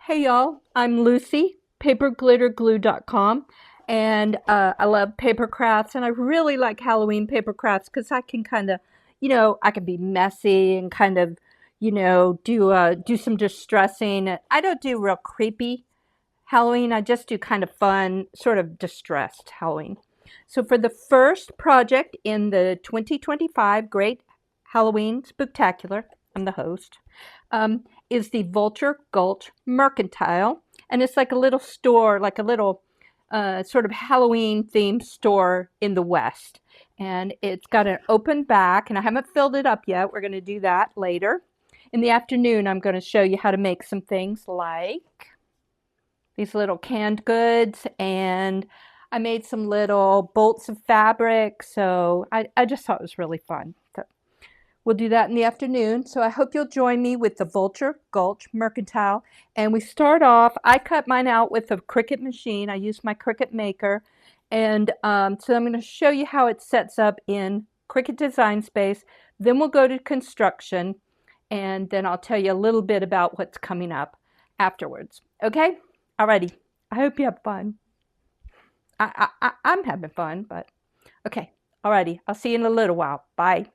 Hey y'all, I'm Lucy, paperglitterglue.com, and I love paper crafts, and I really like Halloween paper crafts because I can kind of, I can be messy and kind of, do some distressing. I don't do real creepy Halloween. I just do kind of fun, sort of distressed Halloween. So for the first project in the 2025 Great Halloween Spooktacular, I'm the host, is the Vulture Gulch Mercantile. And it's like a little store, like a little sort of Halloween themed store in the West. And it's got an open back, and I haven't filled it up yet. We're going to do that later. In the afternoon, I'm going to show you how to make some things like these little canned goods, and I made some little bolts of fabric. So I just thought it was really fun. So we'll do that in the afternoon. So I hope you'll join me with the Vulture Gulch Mercantile. And we start off, I cut mine out with a Cricut machine. I use my Cricut maker. And so I'm going to show you how it sets up in Cricut Design Space. Then we'll go to construction. And then I'll tell you a little bit about what's coming up afterwards. Okay? Alrighty. I hope you have fun. I'm having fun, but okay. Alrighty. I'll see you in a little while. Bye.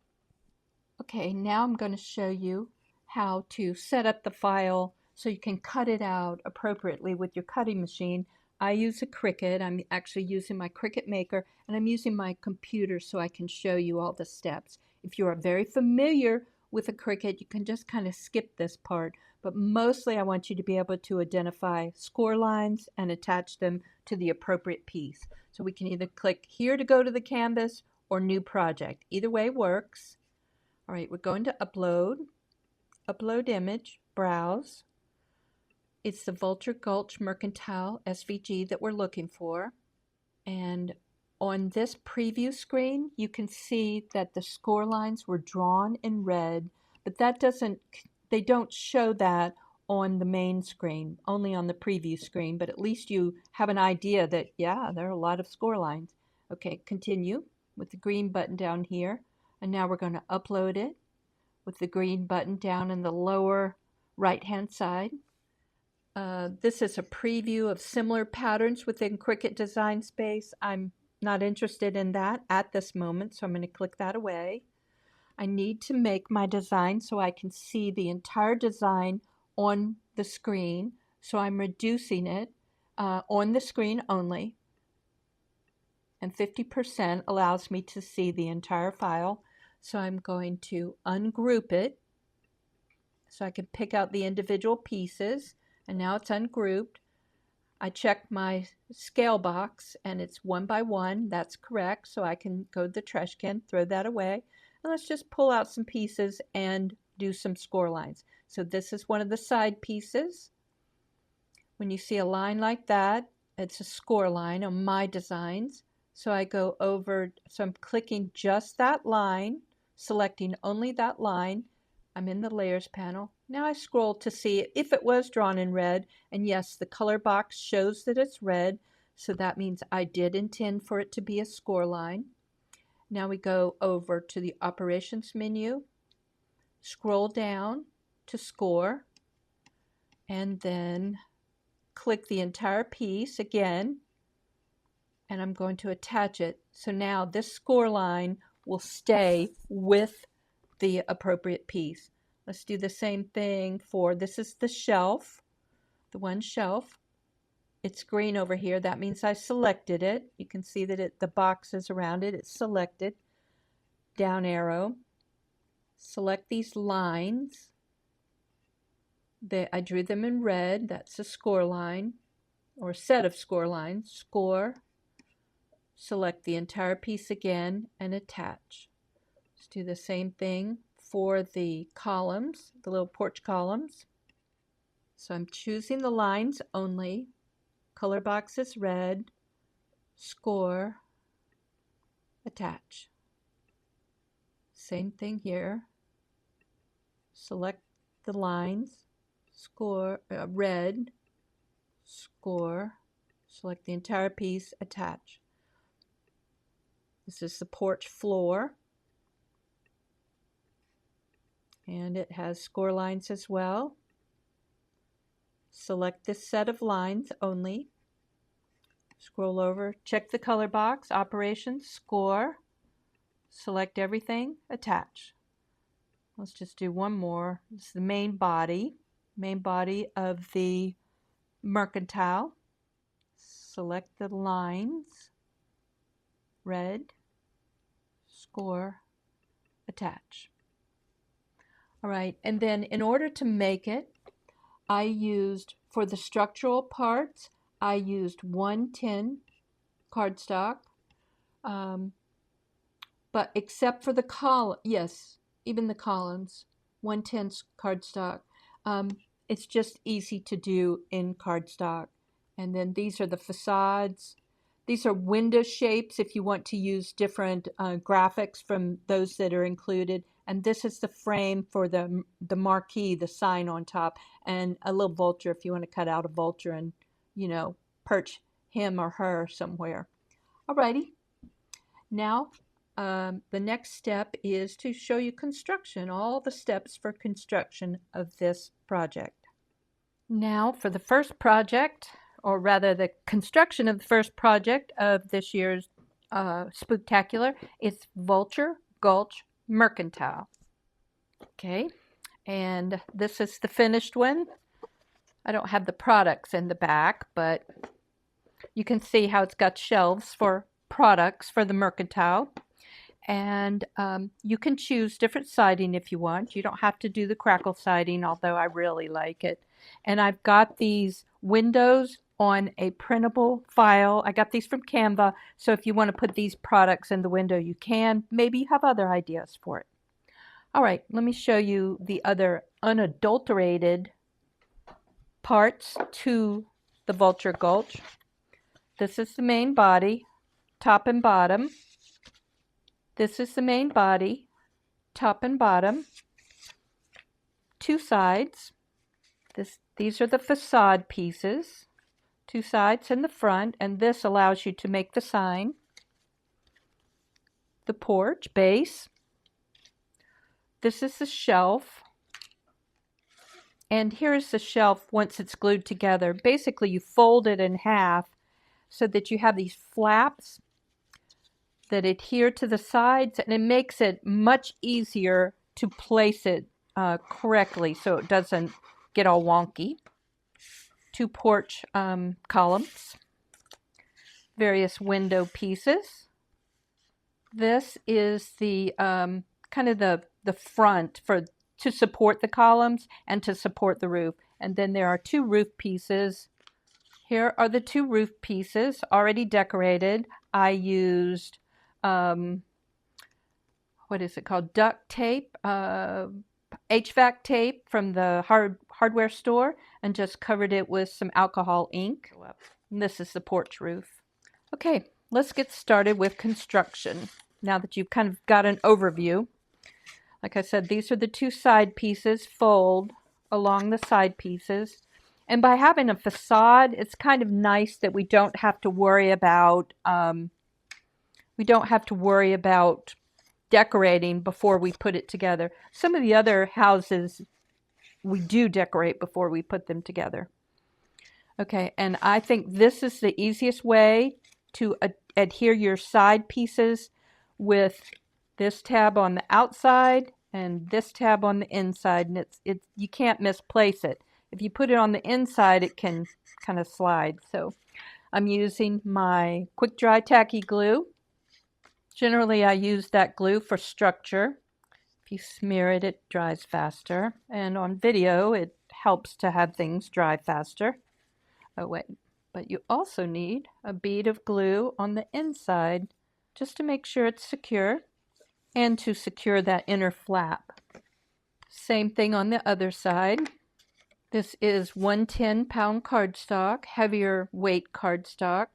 Okay, now I'm going to show you how to set up the file so you can cut it out appropriately with your cutting machine. I use a Cricut. I'm actually using my Cricut Maker, and I'm using my computer so I can show you all the steps. If you are very familiar with a Cricut, you can just kind of skip this part, but mostly I want you to be able to identify score lines and attach them to the appropriate piece. So we can either click here to go to the canvas or new project. Either way works. All right, we're going to upload image, browse. It's the Vulture Gulch Mercantile SVG that we're looking for. And on this preview screen, you can see that the score lines were drawn in red, but they don't show that on the main screen, only on the preview screen, but at least you have an idea that, yeah, there are a lot of score lines. Okay, continue with the green button down here. And now we're going to upload it with the green button down in the lower right-hand side. This is a preview of similar patterns within Cricut Design Space. I'm not interested in that at this moment, so I'm going to click that away. I need to make my design so I can see the entire design on the screen, so I'm reducing it on the screen only, and 50% allows me to see the entire file. So I'm going to ungroup it so I can pick out the individual pieces, and now it's ungrouped. I checked my scale box and it's 1 by 1. That's correct, so I can go to the trash can, throw that away, and let's just pull out some pieces and do some score lines. So this is one of the side pieces. When you see a line like that, it's a score line on my designs. So I go over, so I'm clicking just that line, selecting only that line. I'm in the layers panel. Now I scroll to see if it was drawn in red, and yes, the color box shows that it's red, so that means I did intend for it to be a score line. Now we go over to the operations menu, scroll down to score, and then click the entire piece again, and I'm going to attach it. So now this score line will stay with the appropriate piece. Let's do the same thing for, this is the shelf, the one shelf. It's green over here. That means I selected it. You can see that the boxes around it, it's selected. Down arrow. Select these lines. I drew them in red. That's a score line or a set of score lines. Score. Select the entire piece again and attach. Let's do the same thing for the columns, the little porch columns. So I'm choosing the lines only. Color box is red. Score. Attach. Same thing here. Select the lines. Score. Red. Score. Select the entire piece. Attach. This is the porch floor. And it has score lines as well. select this set of lines only. Scroll over, check the color box, operations, score, select everything, attach. Let's just do one more. This is the main body of the Mercantile. Select the lines, red, score, attach. All right, and then in order to make it, I used, for the structural parts, I used 110 cardstock, but except for the column, yes, even the columns, 110 cardstock. It's just easy to do in cardstock. And then these are the facades. These are window shapes if you want to use different graphics from those that are included. And this is the frame for the marquee, the sign on top, and a little vulture if you want to cut out a vulture and, you know, perch him or her somewhere. Alrighty. Now, the next step is to show you construction, all the steps for construction of this project. Now for the first project, or rather the construction of the first project of this year's Spooktacular, it's Vulture Gulch Mercantile. Okay, and this is the finished one. I don't have the products in the back, but you can see how it's got shelves for products for the Mercantile. And you can choose different siding if you want. You don't have to do the crackle siding, although I really like it. And I've got these windows on a printable file. I got these from Canva, so if you want to put these products in the window, you can. Maybe you have other ideas for it. All right, let me show you the other unadulterated parts to the Vulture Gulch. This is the main body, top and bottom. This is the main body, top and bottom, two sides. These are the facade pieces, two sides and the front, and this allows you to make the sign, the porch base. This is the shelf, and here's the shelf once it's glued together. Basically, you fold it in half so that you have these flaps that adhere to the sides, and it makes it much easier to place it correctly so it doesn't get all wonky. Two porch columns, various window pieces. This is the kind of the front to support the columns and to support the roof. And then there are two roof pieces. Here are the two roof pieces already decorated. I used what is it called? Duct tape, HVAC tape from the hardware store, and just covered it with some alcohol ink. And this is the porch roof. Okay, let's get started with construction. Now that you've kind of got an overview. Like I said, these are the two side pieces, fold along the side pieces. And by having a facade, it's kind of nice that we don't have to worry about decorating before we put it together. Some of the other houses we do decorate before we put them together. Okay, and I think this is the easiest way to adhere your side pieces with this tab on the outside and this tab on the inside, and you can't misplace it. If you put it on the inside, it can kind of slide. So I'm using my quick dry tacky glue. Generally, I use that glue for structure. If you smear it, it dries faster. And on video, it helps to have things dry faster. Oh, wait. But you also need a bead of glue on the inside just to make sure it's secure and to secure that inner flap. Same thing on the other side. This is 110-pound cardstock, heavier weight cardstock,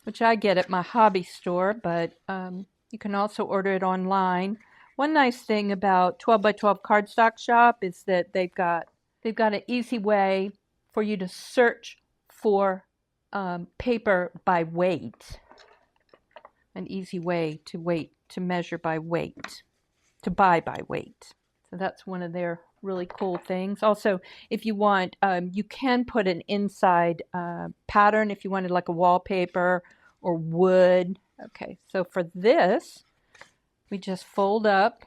which I get at my hobby store, but you can also order it online. One nice thing about 12 by 12 Cardstock Shop is that they've got an easy way for you to search for paper by weight. An easy way to measure by weight, to buy by weight. So that's one of their really cool things. Also, if you want, you can put an inside pattern if you wanted like a wallpaper or wood. Okay, so for this, we just fold up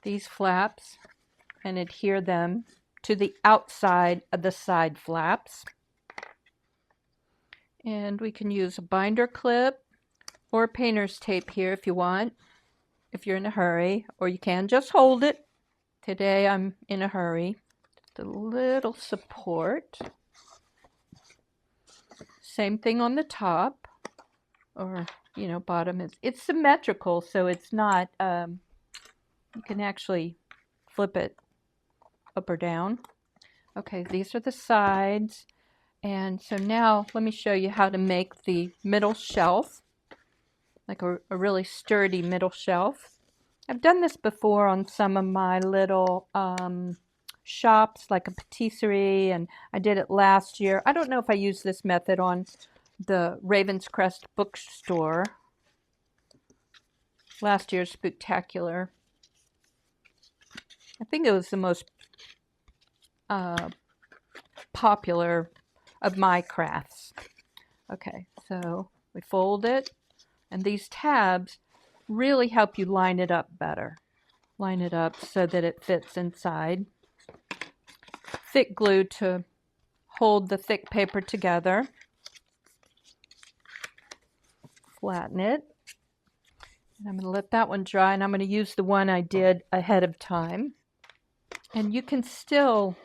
these flaps and adhere them to the outside of the side flaps. And we can use a binder clip or painter's tape here if you want, if you're in a hurry, or you can just hold it. Today I'm in a hurry. Just a little support. Same thing on the top, or bottom. It's symmetrical, so it's not, you can actually flip it up or down. Okay, these are the sides. And so now let me show you how to make the middle shelf, like a really sturdy middle shelf. I've done this before on some of my little shops, like a patisserie, and I did it last year. I don't know if I used this method on the Ravenscrest bookstore. Last year's Spooktacular. I think it was the most popular of my crafts. Okay, so we fold it, and these tabs really help you line it up better. Line it up so that it fits inside. Thick glue to hold the thick paper together. Flatten it. And I'm going to let that one dry, and I'm going to use the one I did ahead of time. And you can still,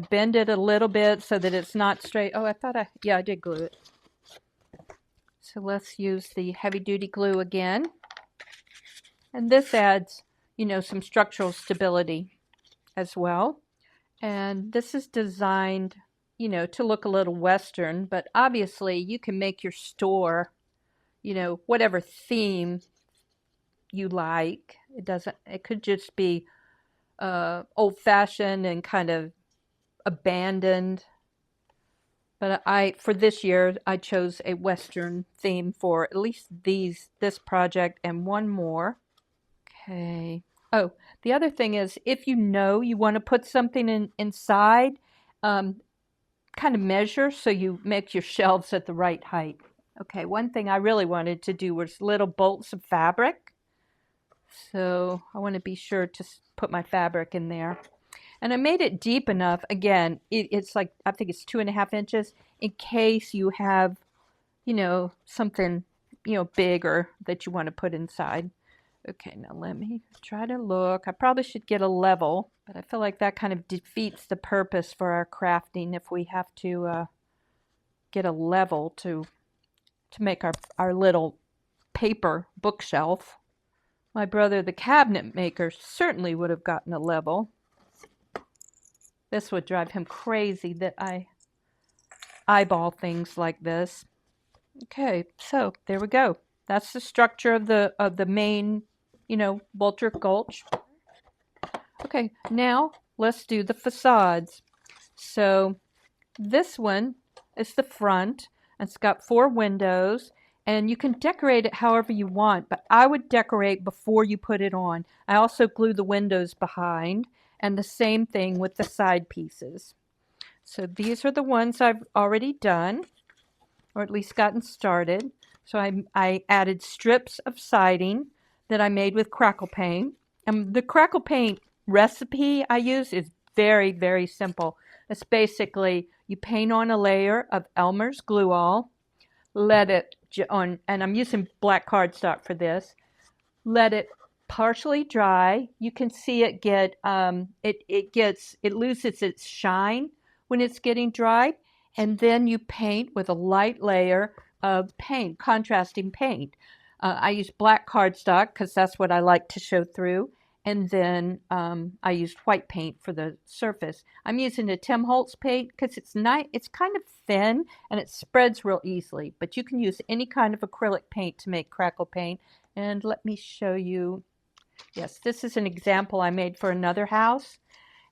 bend it a little bit so that it's not straight. Oh, I did glue it. So let's use the heavy-duty glue again. And this adds, some structural stability as well. And this is designed, to look a little Western, but obviously you can make your store, whatever theme you like. It could just be old-fashioned and kind of abandoned. But for this year, I chose a Western theme for at least this project and one more. Okay. Oh, the other thing is, if you want to put something inside, kind of measure so you make your shelves at the right height. Okay, one thing I really wanted to do was little bolts of fabric. So I want to be sure to put my fabric in there. And I made it deep enough, again, it's like, I think it's 2.5 inches, in case you have, something, bigger that you want to put inside. Okay, now let me try to look. I probably should get a level, but I feel like that kind of defeats the purpose for our crafting if we have to get a level to make our little paper bookshelf. My brother, the cabinet maker, certainly would have gotten a level. This would drive him crazy that I eyeball things like this. Okay, so there we go. That's the structure of the main, Vulture Gulch. Okay, now let's do the facades. So this one is the front. It's got 4 windows, and you can decorate it however you want, but I would decorate before you put it on. I also glue the windows behind, and the same thing with the side pieces. So these are the ones I've already done, or at least gotten started. So I added strips of siding that I made with crackle paint. And the crackle paint recipe I use is very, very simple. It's basically you paint on a layer of Elmer's glue all, let it on, and I'm using black cardstock for this, let it partially dry. You can see it get, it loses its shine when it's getting dry. And then you paint with a light layer of paint, contrasting paint. I use black cardstock because that's what I like to show through. And then I used white paint for the surface. I'm using a Tim Holtz paint because it's kind of thin and it spreads real easily. But you can use any kind of acrylic paint to make crackle paint. And let me show you. Yes, this is an example I made for another house.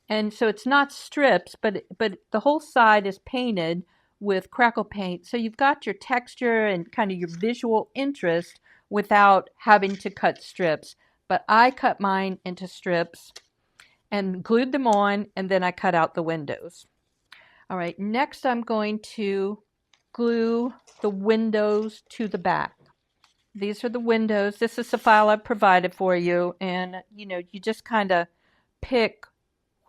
And so it's not strips, but the whole side is painted with crackle paint. So you've got your texture and kind of your visual interest without having to cut strips. But I cut mine into strips and glued them on, and then I cut out the windows. All right, next I'm going to glue the windows to the back. These are the windows. This is the file I've provided for you, and you just kind of pick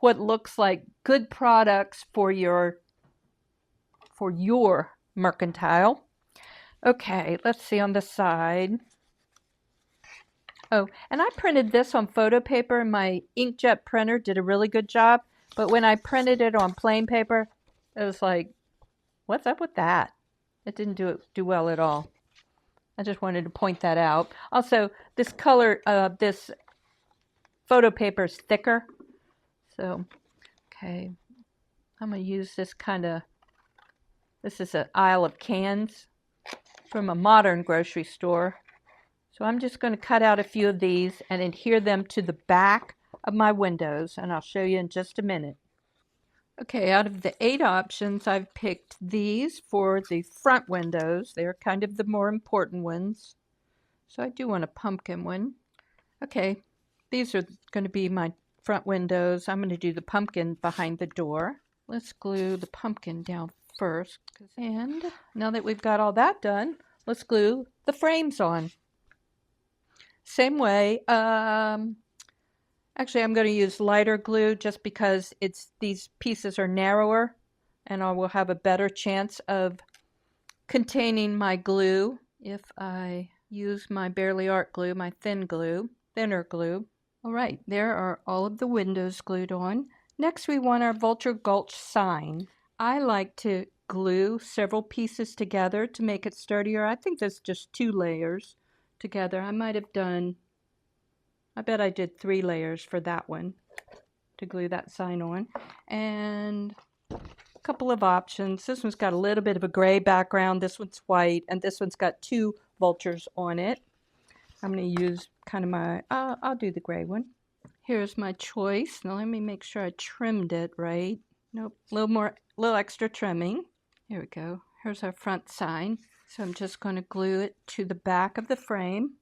what looks like good products for your mercantile. Okay, let's see on the side. Oh, and I printed this on photo paper, and my inkjet printer did a really good job. But when I printed it on plain paper, it was like, what's up with that? It didn't do well at all. I just wanted to point that out. Also, this color, this photo paper is thicker. So, okay, I'm going to use this this is an aisle of cans from a modern grocery store. So I'm just going to cut out a few of these and adhere them to the back of my windows, and I'll show you in just a minute. Okay, out of the 8 options, I've picked these for the front windows. They're kind of the more important ones. So I do want a pumpkin one. Okay, these are going to be my front windows. I'm going to do the pumpkin behind the door. Let's glue the pumpkin down first. And now that we've got all that done, let's glue the frames on. Same way. Actually, I'm going to use lighter glue just because these pieces are narrower, and I will have a better chance of containing my glue if I use my Barely Art glue, my thinner glue. All right, there are all of the windows glued on. Next, we want our Vulture Gulch sign. I like to glue several pieces together to make it sturdier. I think there's just 2 layers together. I bet I did 3 layers for that one to glue that sign on. And a couple of options. This one's got a little bit of a gray background. This one's white, and this one's got 2 vultures on it. I'm going to use kind of I'll do the gray one. Here's my choice. Now let me make sure I trimmed it right. Nope, a little extra trimming. Here we go. Here's our front sign. So I'm just going to glue it to the back of the frame.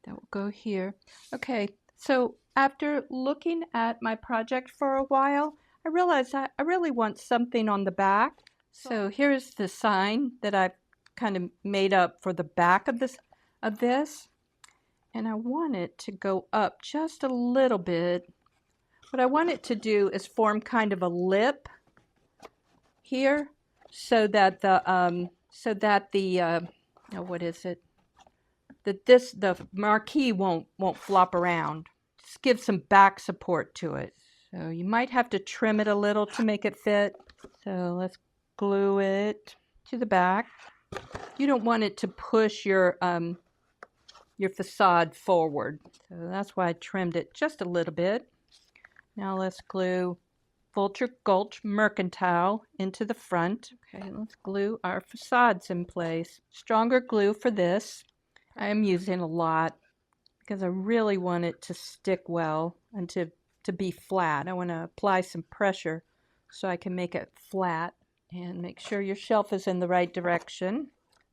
That will go here. Okay, so after looking at my project for a while, I realized I really want something on the back. So here's the sign that I've kind of made up for the back of this. And I want it to go up just a little bit. What I want it to do is form kind of a lip here so that the what is it? The marquee won't flop around. Just give some back support to it. So you might have to trim it a little to make it fit. So let's glue it to the back. You don't want it to push your facade forward. So that's why I trimmed it just a little bit. Now let's glue Vulture Gulch Mercantile into the front. Okay, let's glue our facades in place. Stronger glue for this. I am using a lot because I really want it to stick well and to be flat. I want to apply some pressure so I can make it flat, and make sure your shelf is in the right direction.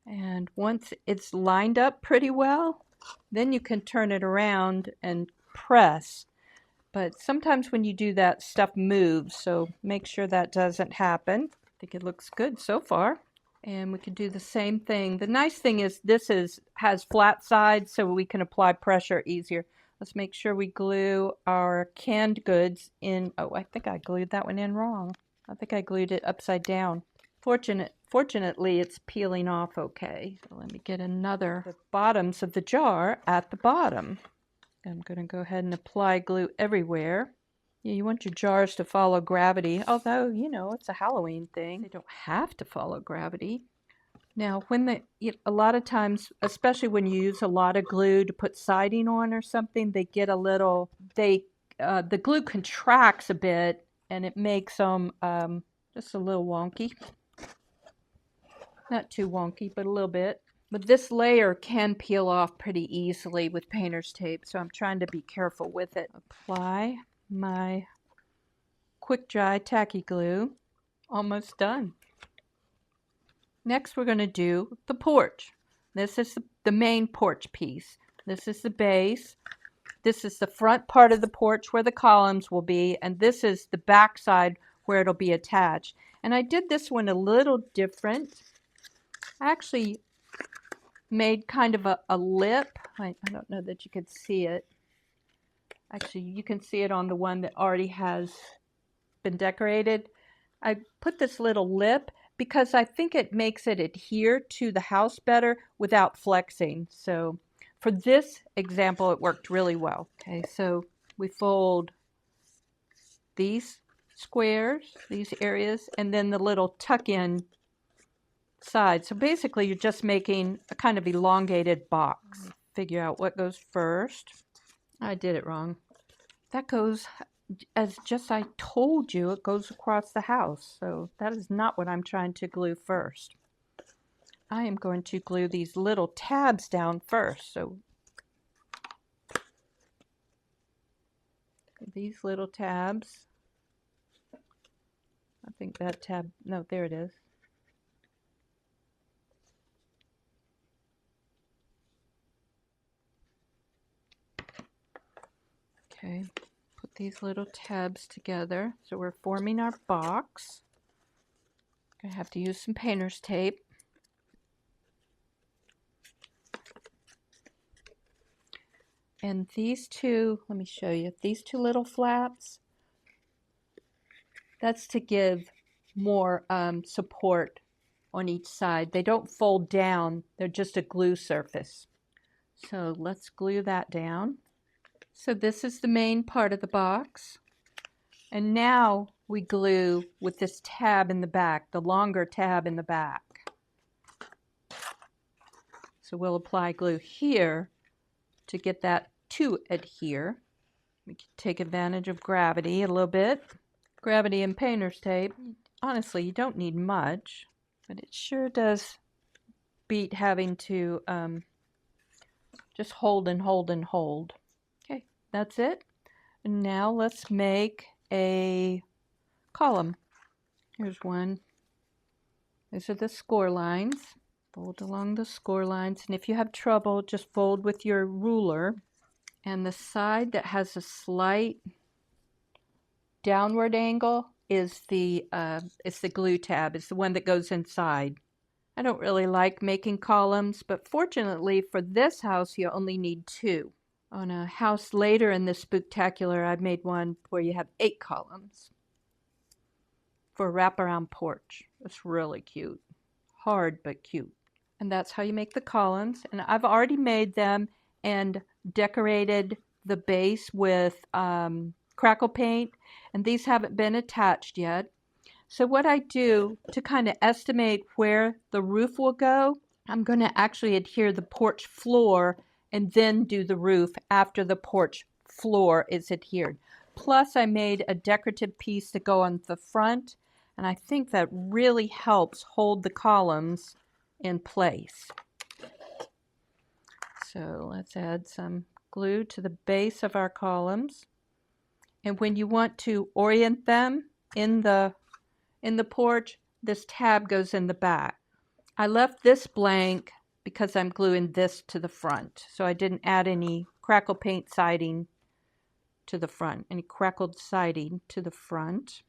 And once it's lined up pretty well, then you can turn it around and press. But sometimes when you do that, stuff moves, so make sure that doesn't happen. I think it looks good so far. And we can do the same thing. The nice thing is this has flat sides, so we can apply pressure easier. Let's make sure we glue our canned goods in. Oh, I think I glued that one in wrong. I think I glued it upside down. Fortunately, it's peeling off okay. So let me get the bottoms of the jar at the bottom. I'm going to go ahead and apply glue everywhere. Yeah, you want your jars to follow gravity, although, it's a Halloween thing. They don't have to follow gravity. Now, a lot of times, especially when you use a lot of glue to put siding on or something, they get the glue contracts a bit, and it makes them just a little wonky. Not too wonky, but a little bit. But this layer can peel off pretty easily with painter's tape, so I'm trying to be careful with it. Apply my quick dry tacky glue. Almost done. Next, we're going to do the porch. This is the main porch piece. This is the base. This is the front part of the porch where the columns will be, and this is the back side where it'll be attached. And I did this one a little different. I actually made kind of a lip. I don't know that you could see it. Actually, you can see it on the one that already has been decorated. I put this little lip because I think it makes it adhere to the house better without flexing. So for this example, it worked really well. Okay, so we fold these squares, these areas, and then the little tuck-in side. So basically, you're just making a kind of elongated box. Figure out what goes first. I did it wrong. That goes, as just I told you, it goes across the house. So that is not what I'm trying to glue first. I am going to glue these little tabs down first. So these little tabs. I think that tab, no, there it is. Okay, put these little tabs together. So we're forming our box. Gonna have to use some painter's tape. And these two, let me show you, these two little flaps, that's to give more support on each side. They don't fold down, they're just a glue surface. So let's glue that down. So this is the main part of the box. And now we glue with this tab in the back, the longer tab in the back. So we'll apply glue here to get that to adhere. We can take advantage of gravity a little bit. Gravity and painter's tape. Honestly, you don't need much, but it sure does beat having to just hold and hold and hold. Okay, that's it. And now let's make a column. Here's one. These are the score lines. Fold along the score lines, and if you have trouble, just fold with your ruler. And the side that has a slight downward angle is the glue tab. It's the one that goes inside. I don't really like making columns, but fortunately for this house, you only need 2. On a house later in this spooktacular, I've made one where you have 8 columns for a wraparound porch. It's really cute. Hard, but cute. And that's how you make the columns. And I've already made them and decorated the base with crackle paint. And these haven't been attached yet. So what I do to kind of estimate where the roof will go, I'm going to actually adhere the porch floor and then do the roof after the porch floor is adhered. Plus I made a decorative piece to go on the front. And I think that really helps hold the columns in place. So let's add some glue to the base of our columns. And when you want to orient them in the porch, this tab goes in the back. I left this blank because I'm gluing this to the front. So I didn't add any crackle paint siding to the front, any crackled siding to the front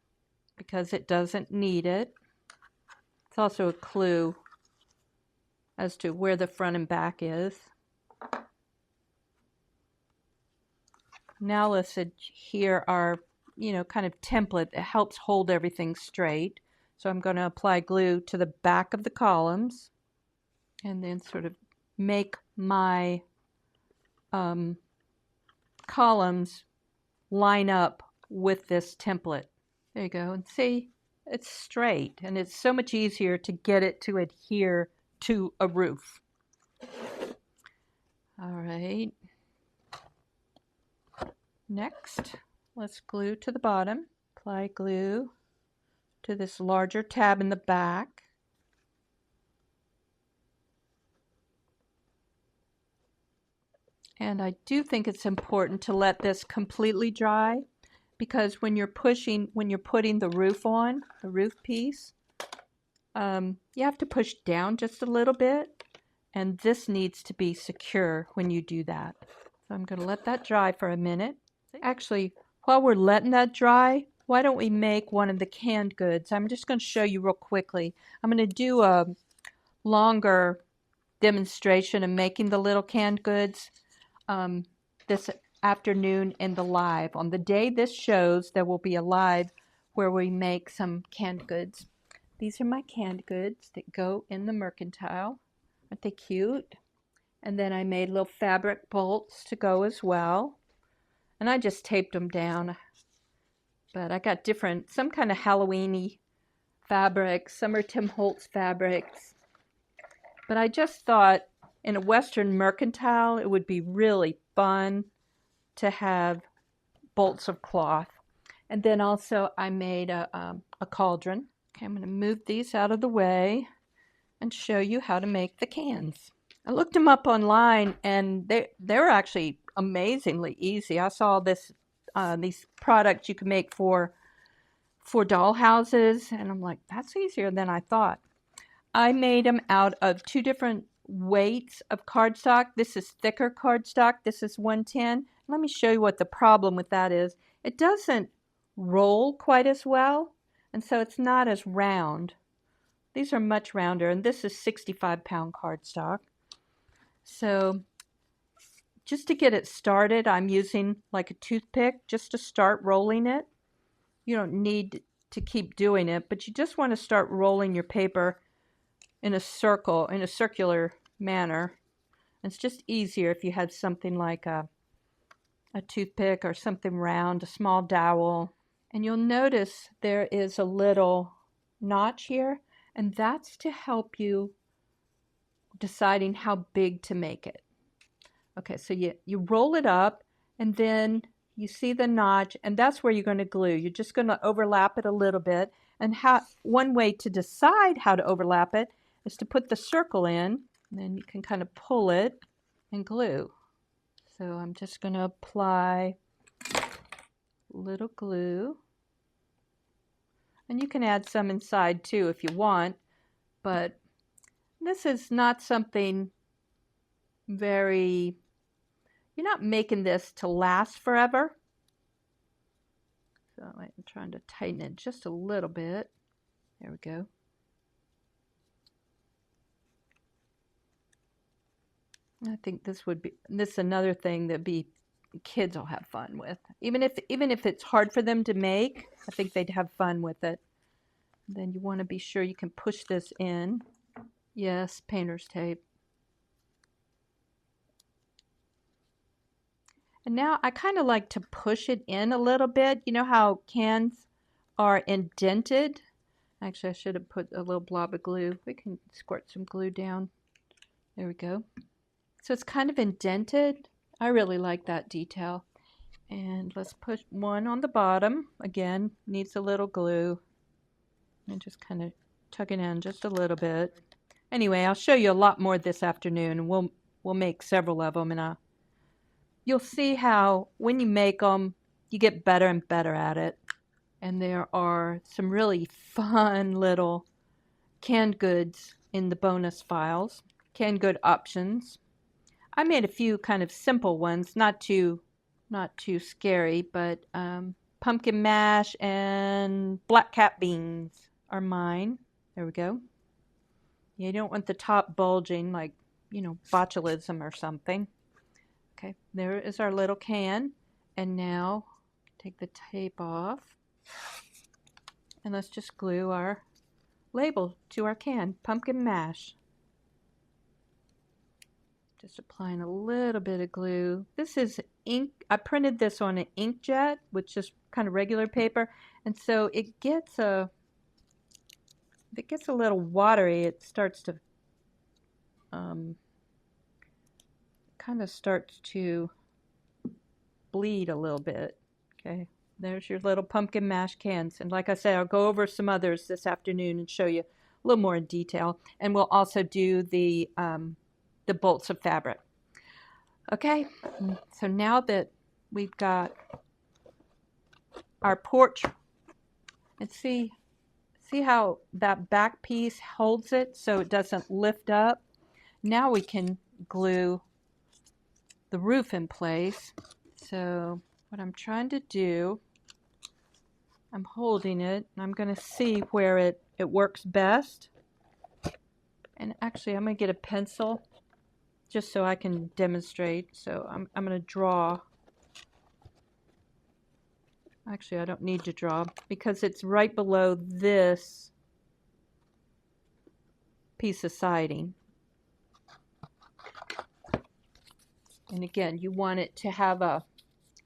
because it doesn't need it. It's also a clue as to where the front and back is. Now let's adhere our, kind of template that helps hold everything straight. So I'm going to apply glue to the back of the columns and then sort of make my columns line up with this template. There you go. And see, it's straight and it's so much easier to get it to adhere to a roof. All right. Next, let's glue to the bottom. Apply glue to this larger tab in the back. And I do think it's important to let this completely dry because when you're putting the roof on, the roof piece, You have to push down just a little bit, and this needs to be secure when you do that. So I'm going to let that dry for a minute. Actually, while we're letting that dry, why don't we make one of the canned goods? I'm just going to show you real quickly. I'm going to do a longer demonstration of making the little canned goods this afternoon in the live. On the day this shows, there will be a live where we make some canned goods. These are my canned goods that go in the Mercantile. Aren't they cute? And then I made little fabric bolts to go as well. And I just taped them down. But I got different, some kind of Halloween-y fabrics. Some are Tim Holtz fabrics. But I just thought in a Western Mercantile, it would be really fun to have bolts of cloth. And then also I made a cauldron. Okay, I'm going to move these out of the way and show you how to make the cans. I looked them up online, and they were actually amazingly easy. I saw these products you can make for doll houses, and I'm like, that's easier than I thought. I made them out of 2 different weights of cardstock. This is thicker cardstock. This is 110. Let me show you what the problem with that is. It doesn't roll quite as well, and so it's not as round. These are much rounder, and this is 65-pound cardstock. So just to get it started, I'm using like a toothpick just to start rolling it. You don't need to keep doing it, but you just want to start rolling your paper in a circle, in a circular manner. It's just easier if you have something like a toothpick or something round, a small dowel. And you'll notice there is a little notch here, and that's to help you deciding how big to make it. Okay, so you roll it up, and then you see the notch, and that's where you're going to glue. You're just going to overlap it a little bit. And one way to decide how to overlap it is to put the circle in, and then you can kind of pull it and glue. So I'm just going to apply a little glue. And you can add some inside too if you want, but this is not something you're not making this to last forever. So I'm trying to tighten it just a little bit. There we go. I think this is another thing that kids will have fun with. Even if it's hard for them to make, I think they'd have fun with it. Then you want to be sure you can push this in. Yes, painter's tape. And now I kind of like to push it in a little bit. You know how cans are indented? Actually, I should have put a little blob of glue. We can squirt some glue down. There we go. So it's kind of indented. I really like that detail. And let's put one on the bottom. Again, needs a little glue. And just kind of tuck it in just a little bit. Anyway, I'll show you a lot more this afternoon. We'll make several of them, and you'll see how when you make them, you get better and better at it. And there are some really fun little canned goods in the bonus files. Canned good options. I made a few kind of simple ones, not too scary, but pumpkin mash and black cat beans are mine. There we go. You don't want the top bulging like, botulism or something. Okay, there is our little can. And now take the tape off. And let's just glue our label to our can, pumpkin mash. Just applying a little bit of glue. This is ink. I printed this on an inkjet, which is kind of regular paper. And so it gets a little watery. It starts to kind of starts to bleed a little bit. Okay, there's your little pumpkin mash cans. And like I said, I'll go over some others this afternoon and show you a little more in detail. And we'll also do the bolts of fabric. Okay, so now that we've got our porch, let's see See how that back piece holds it so it doesn't lift up? Now we can glue the roof in place. So what I'm trying to do, I'm holding it, and I'm going to see where it works best. And actually, I'm going to get a pencil just so I can demonstrate. So I'm going to draw. Actually, I don't need to draw because it's right below this piece of siding. And again, you want it to have a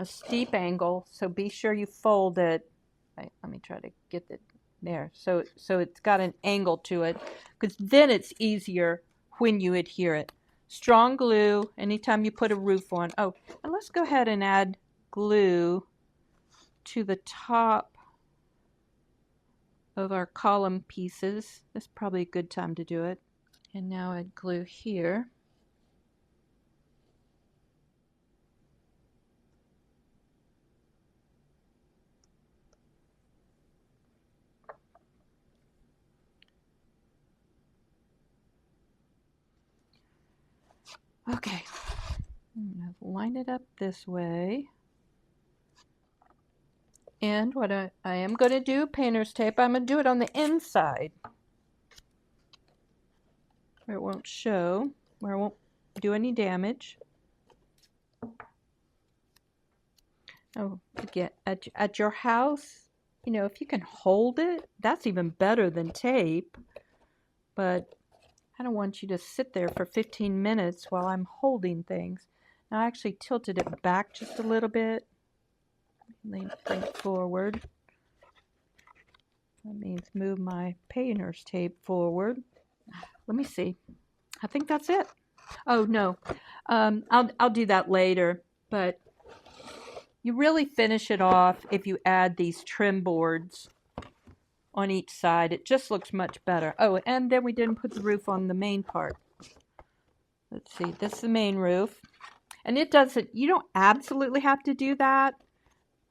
steep angle, so be sure you fold it. Right, let me try to get it there. So it's got an angle to it, because then it's easier when you adhere it. Strong glue anytime you put a roof on. Oh, and let's go ahead and add glue to the top of our column pieces. That's probably a good time to do it. And now add glue here. Okay, I'm going to line it up this way. And what I am going to do, painter's tape, I'm going to do it on the inside, where it won't show, where it won't do any damage. Oh, again, at your house, you know, if you can hold it, that's even better than tape. But I don't want you to sit there for 15 minutes while I'm holding things. Now, I actually tilted it back just a little bit. Bring it forward. That means move my painter's tape forward. Let me see. I think that's it. Oh, no. I'll do that later. But you really finish it off if you add these trim boards on each side. It just looks much better. Oh, and then we didn't put the roof on the main part. Let's see. This is the main roof. And it doesn't, you don't absolutely have to do that,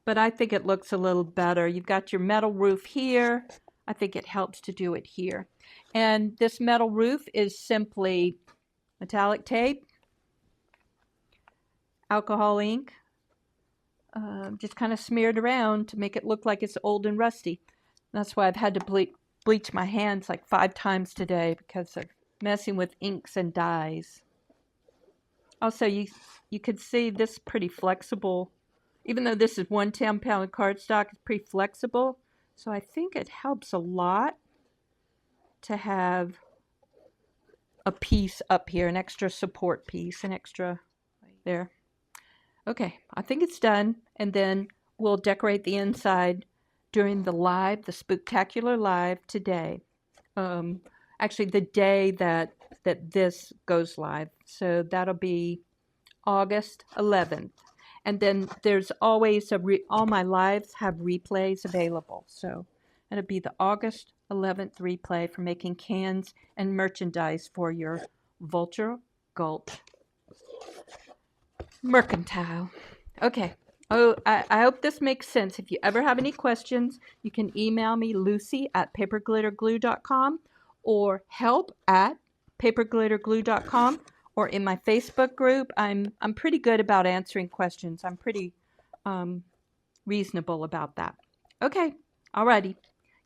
but I think it looks a little better. You've got your metal roof here. I think it helps to do it here. And this metal roof is simply metallic tape, alcohol ink, just kind of smeared around to make it look like it's old and rusty. That's why I've had to bleach my hands like 5 times today because of messing with inks and dyes. Also, you could see this is pretty flexible. Even though this is 1 10-pound cardstock, it's pretty flexible. So I think it helps a lot to have a piece up here, an extra support piece, an extra there. Okay, I think it's done. And then we'll decorate the inside during the Spooktacular Live today. Actually, the day that this goes live. So that'll be August 11th. And then there's always all my lives have replays available. So it'll be the August 11th replay for making cans and merchandise for your Vulture Gulch Mercantile. Okay. Oh, I hope this makes sense. If you ever have any questions, you can email me, lucy@paperglitterglue.com, or help@paperglitterglue.com, or in my Facebook group. I'm pretty good about answering questions. I'm pretty reasonable about that. Okay. Alrighty.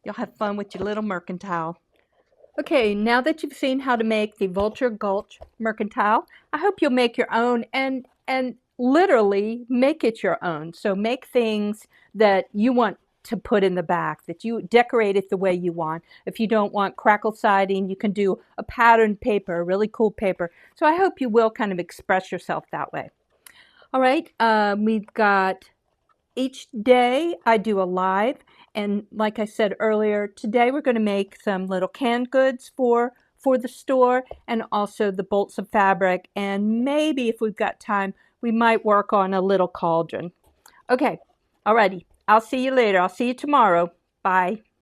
You'll have fun with your little mercantile. Okay, now that you've seen how to make the Vulture Gulch Mercantile, I hope you'll make your own and literally make it your own. So make things that you want to put in the back, that you decorate it the way you want. If you don't want crackle siding, you can do a patterned paper, a really cool paper. So I hope you will kind of express yourself that way. All right, we've got each day I do a live, and like I said earlier, today we're going to make some little canned goods for the store, and also the bolts of fabric, and maybe if we've got time, we might work on a little cauldron. Okay, alrighty. I'll see you later. I'll see you tomorrow. Bye.